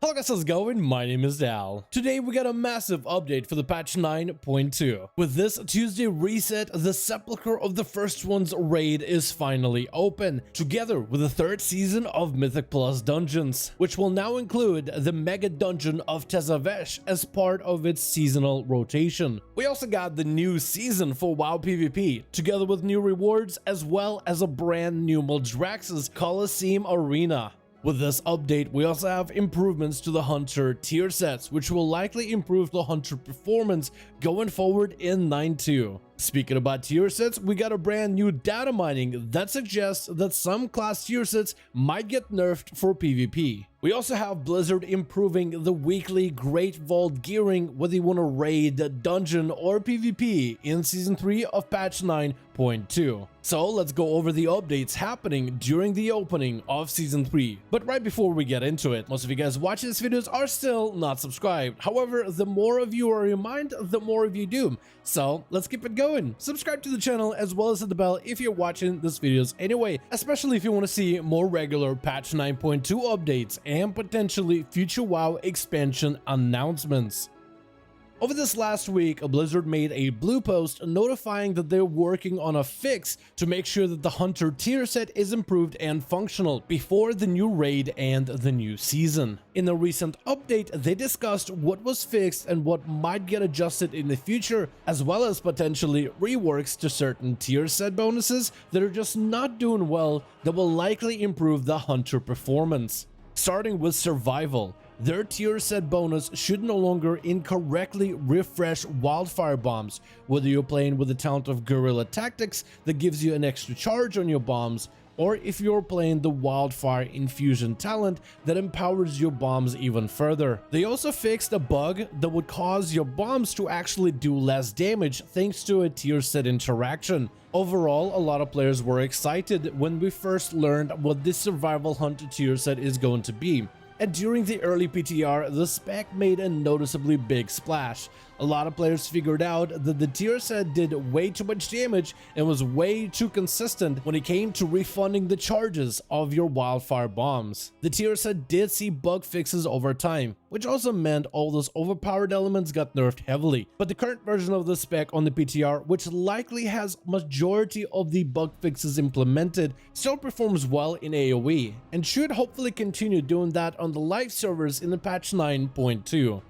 Hello guys, how's it going? My name is Dal. Today we got a massive update for the patch 9.2. With this Tuesday reset, the Sepulchre of the First One's raid is finally open, together with the third season of Mythic Plus dungeons, which will now include the mega dungeon of Tezavesh as part of its seasonal rotation. We also got the new season for WoW PvP, together with new rewards as well as a brand new Maldraxxus Colosseum Arena. With this update, we also have improvements to the Hunter tier sets, which will likely improve the Hunter performance going forward in 9.2. Speaking about tier sets, we got a brand new data mining that suggests that some class tier sets might get nerfed for PvP. We also have Blizzard improving the weekly Great Vault gearing whether you want to raid, dungeon, or PvP in Season 3 of patch 9.2. So let's go over the updates happening during the opening of Season 3. But right before we get into it, most of you guys watching these videos are still not subscribed. However, the more of you are reminded, the more of you do. So let's keep it going. Subscribe to the channel as well as hit the bell if you're watching these videos anyway, especially if you want to see more regular patch 9.2 updates and potentially future WoW expansion announcements. Over this last week, Blizzard made a blue post notifying that they're working on a fix to make sure that the Hunter tier set is improved and functional before the new raid and the new season. In a recent update, they discussed what was fixed and what might get adjusted in the future, as well as potentially reworks to certain tier set bonuses that are just not doing well that will likely improve the Hunter performance. Starting with survival. Their tier set bonus should no longer incorrectly refresh wildfire bombs, whether you're playing with the talent of guerrilla tactics that gives you an extra charge on your bombs, or if you're playing the wildfire infusion talent that empowers your bombs even further. They also fixed a bug that would cause your bombs to actually do less damage thanks to a tier set interaction. Overall, a lot of players were excited when we first learned what this survival hunter tier set is going to be. And during the early PTR, the spec made a noticeably big splash. A lot of players figured out that the tier set did way too much damage and was way too consistent when it came to refunding the charges of your wildfire bombs. The tier set did see bug fixes over time, which also meant all those overpowered elements got nerfed heavily. But the current version of the spec on the PTR, which likely has majority of the bug fixes implemented, still performs well in AoE, and should hopefully continue doing that on the live servers in the patch 9.2.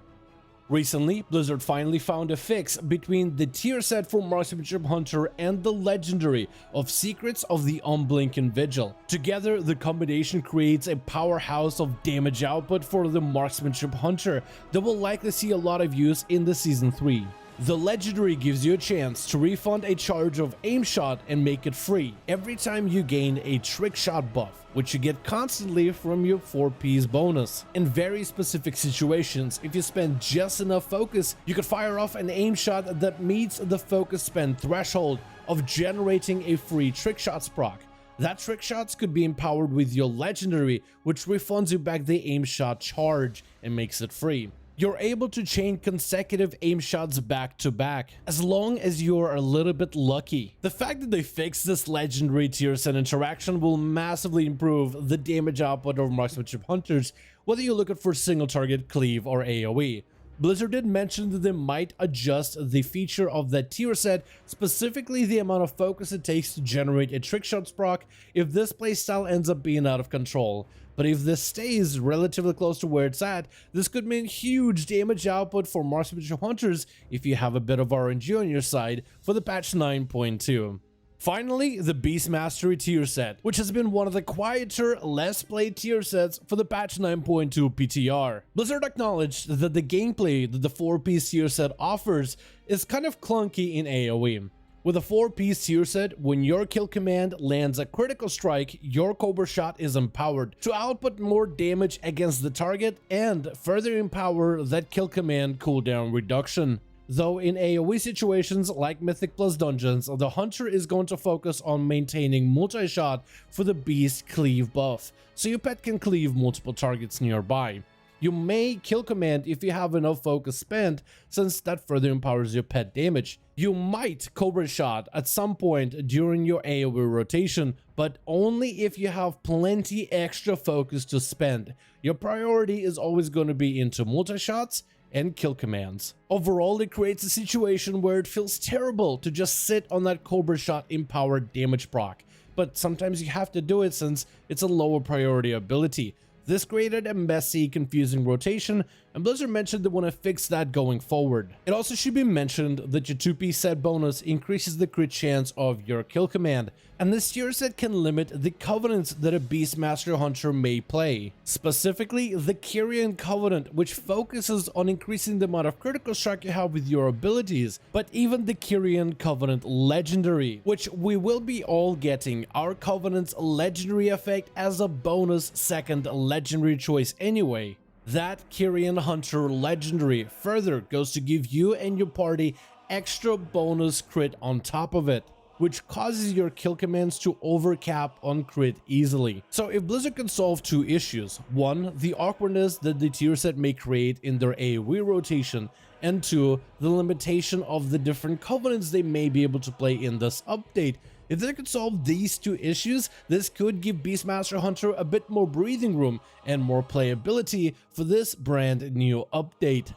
Recently, Blizzard finally found a fix between the tier set for Marksmanship Hunter and the legendary of Secrets of the Unblinking Vigil. Together, the combination creates a powerhouse of damage output for the Marksmanship Hunter that will likely see a lot of use in the Season 3. The legendary gives you a chance to refund a charge of aim shot and make it free every time you gain a trick shot buff, which you get constantly from your 4-piece bonus. In very specific situations, if you spend just enough focus, you could fire off an aim shot that meets the focus spend threshold of generating a free trick shots proc. That trick shots could be empowered with your legendary, which refunds you back the aim shot charge and makes it free. You're able to chain consecutive aim shots back to back, as long as you're a little bit lucky. The fact that they fixed this legendary tier set interaction will massively improve the damage output of Marksmanship Hunters, whether you're looking for single target, cleave, or AoE. Blizzard did mention that they might adjust the feature of that tier set, specifically the amount of focus it takes to generate a trick shots proc if this playstyle ends up being out of control. But if this stays relatively close to where it's at, this could mean huge damage output for Marksmanship Hunters if you have a bit of RNG on your side for the patch 9.2. Finally, the Beast Mastery tier set, which has been one of the quieter, less played tier sets for the patch 9.2 PTR. Blizzard acknowledged that the gameplay that the 4-piece tier set offers is kind of clunky in AoE. With a 4-piece tier set, when your kill command lands a critical strike, your Cobra shot is empowered to output more damage against the target and further empower that kill command cooldown reduction. Though in AoE situations like Mythic Plus dungeons, the Hunter is going to focus on maintaining multi-shot for the Beast Cleave buff, so your pet can cleave multiple targets nearby. You may kill command if you have enough focus spent, since that further empowers your pet damage. You might Cobra Shot at some point during your AoE rotation, but only if you have plenty extra focus to spend. Your priority is always going to be into multi-shots and kill commands. Overall, it creates a situation where it feels terrible to just sit on that Cobra Shot empowered damage proc, but sometimes you have to do it since it's a lower priority ability. This created a messy, confusing rotation, and Blizzard mentioned they want to fix that going forward. It also should be mentioned that your 2-piece set bonus increases the crit chance of your kill command, and this tier set can limit the covenants that a Beastmaster Hunter may play. Specifically, the Kyrian Covenant, which focuses on increasing the amount of critical strike you have with your abilities, but even the Kyrian Covenant Legendary, which we will be all getting our Covenant's legendary effect as a bonus second legendary choice anyway. That Kyrian Hunter Legendary further goes to give you and your party extra bonus crit on top of it, which causes your kill commands to overcap on crit easily. So if Blizzard can solve two issues, one, the awkwardness that the tier set may create in their AoE rotation, and two, the limitation of the different covenants they may be able to play in this update, if they could solve these two issues, this could give Beastmaster Hunter a bit more breathing room and more playability for this brand new update.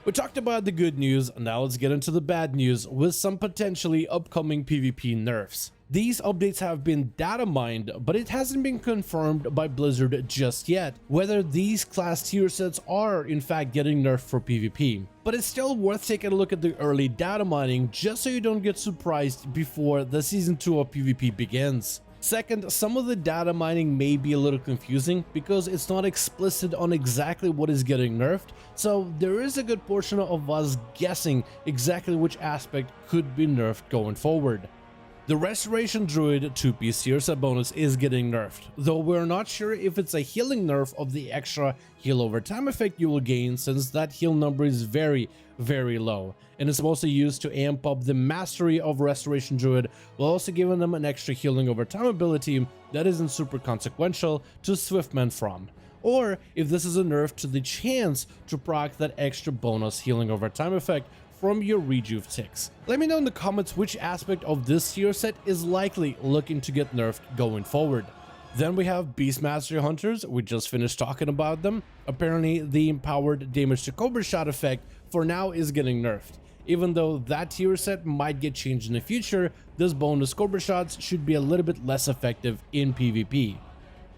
We talked about the good news, now let's get into the bad news with some potentially upcoming PvP nerfs. These updates have been data mined, but it hasn't been confirmed by Blizzard just yet whether these class tier sets are in fact getting nerfed for PvP. But it's still worth taking a look at the early data mining just so you don't get surprised before the Season 2 of PvP begins. Second, some of the data mining may be a little confusing because it's not explicit on exactly what is getting nerfed, so there is a good portion of us guessing exactly which aspect could be nerfed going forward. The Restoration Druid 2-piece tier set bonus is getting nerfed, though we're not sure if it's a healing nerf of the extra heal over time effect you will gain, since that heal number is very low, and it's mostly used to amp up the mastery of Restoration Druid, while also giving them an extra healing over time ability that isn't super consequential to Swiftman from. Or if this is a nerf to the chance to proc that extra bonus healing over time effect from your rejuve ticks. Let me know in the comments which aspect of this tier set is likely looking to get nerfed going forward. Then we have Beastmaster Hunters, we just finished talking about them. Apparently the empowered damage to Cobra Shot effect for now is getting nerfed. Even though that tier set might get changed in the future, this bonus Cobra Shots should be a little bit less effective in PvP.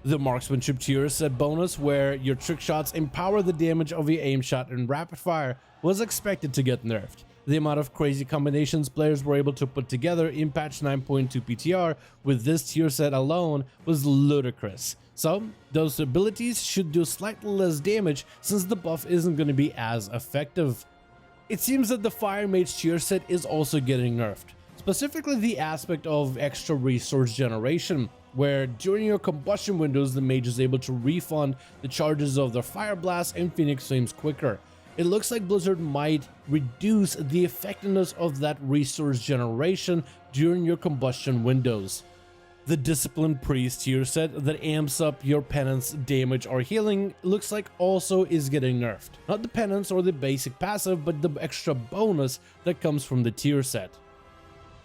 The Marksmanship tier set bonus, where your trick shots empower the damage of your aim shot and rapid fire, was expected to get nerfed. The amount of crazy combinations players were able to put together in patch 9.2 PTR with this tier set alone was ludicrous. So those abilities should do slightly less damage since the buff isn't going to be as effective. It seems that the Fire Mage tier set is also getting nerfed, specifically the aspect of extra resource generation, where during your combustion windows the mage is able to refund the charges of their Fire Blast and Phoenix Flames quicker. It looks like Blizzard might reduce the effectiveness of that resource generation during your combustion windows. The Disciplined Priest tier set that amps up your penance, damage, or healing looks like also is getting nerfed. Not the penance or the basic passive, but the extra bonus that comes from the tier set.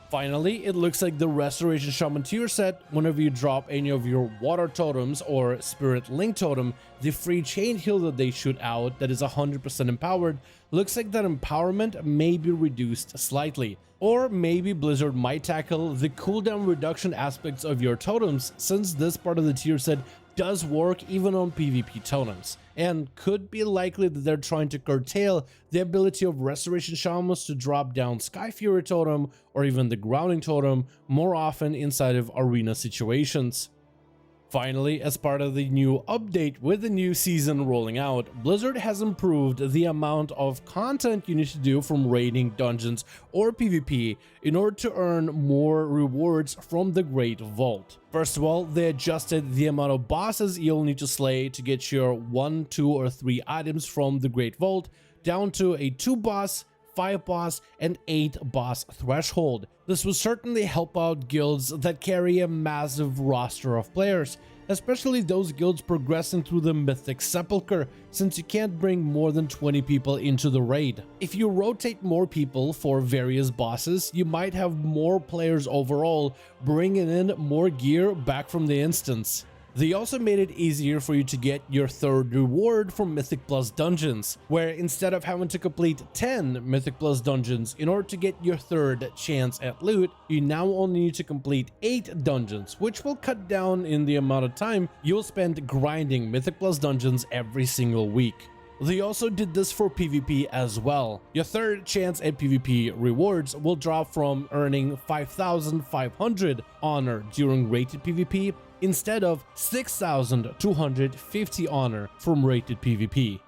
Finally, it looks like the Restoration Shaman tier set, whenever you drop any of your water totems or spirit link totem, the free chain heal that they shoot out that is 100% empowered, looks like that empowerment may be reduced slightly. Or maybe Blizzard might tackle the cooldown reduction aspects of your totems, since this part of the tier set does work even on PvP totems, and could be likely that they're trying to curtail the ability of Restoration Shamans to drop down Sky Fury totem or even the Grounding totem more often inside of arena situations. Finally, as part of the new update with the new season rolling out, Blizzard has improved the amount of content you need to do from raiding, dungeons, or PvP in order to earn more rewards from the Great Vault. First of all, they adjusted the amount of bosses you'll need to slay to get your 1, 2, or 3 items from the Great Vault down to a 2 boss, 5 boss, and 8 boss threshold. This will certainly help out guilds that carry a massive roster of players, especially those guilds progressing through the Mythic Sepulchre, since you can't bring more than 20 people into the raid. If you rotate more people for various bosses, you might have more players overall, bringing in more gear back from the instance. They also made it easier for you to get your third reward from Mythic Plus dungeons, where instead of having to complete 10 Mythic Plus dungeons in order to get your third chance at loot, you now only need to complete 8 dungeons, which will cut down in the amount of time you'll spend grinding Mythic Plus dungeons every single week. They also did this for PvP as well. Your third chance at PvP rewards will drop from earning 5,500 honor during rated PvP instead of 6,250 honor from rated PvP.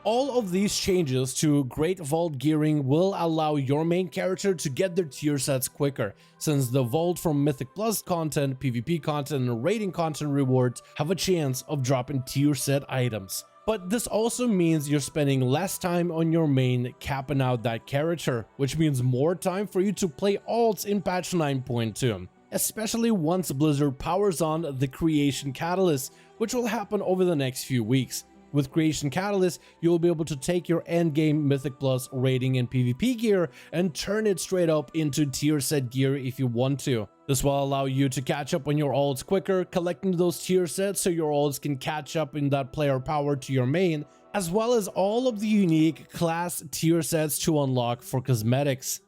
All of these changes to Great Vault gearing will allow your main character to get their tier sets quicker, since the Vault from Mythic Plus content, PvP content, and rating content rewards have a chance of dropping tier set items. But this also means you're spending less time on your main capping out that character, which means more time for you to play alts in patch 9.2. Especially once Blizzard powers on the Creation Catalyst, which will happen over the next few weeks. With Creation Catalyst, you'll be able to take your endgame Mythic Plus rating and PvP gear and turn it straight up into tier set gear if you want to. This will allow you to catch up on your alts quicker, collecting those tier sets so your alts can catch up in that player power to your main, as well as all of the unique class tier sets to unlock for cosmetics.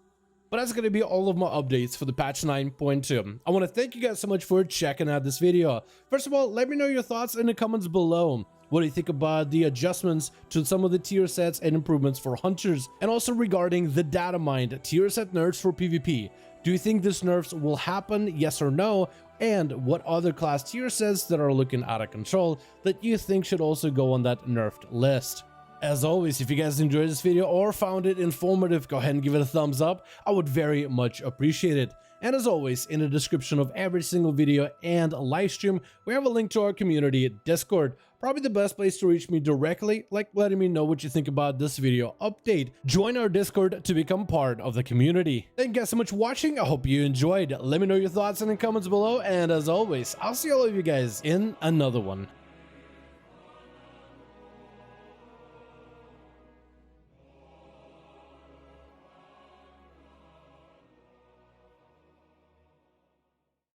But that's going to be all of my updates for the patch 9.2. I want to thank you guys so much for checking out this video. First of all, let me know your thoughts in the comments below. What do you think about the adjustments to some of the tier sets and improvements for hunters? And also regarding the data mined tier set nerfs for PvP. Do you think this nerfs will happen, yes or no? And what other class tier sets that are looking out of control that you think should also go on that nerfed list? As always, if you guys enjoyed this video or found it informative, go ahead and give it a thumbs up. I would very much appreciate it. And as always, in the description of every single video and live stream, we have a link to our community Discord. Probably the best place to reach me directly, like letting me know what you think about this video update. Join our Discord to become part of the community. Thank you guys so much for watching. I hope you enjoyed. Let me know your thoughts in the comments below. And as always, I'll see all of you guys in another one.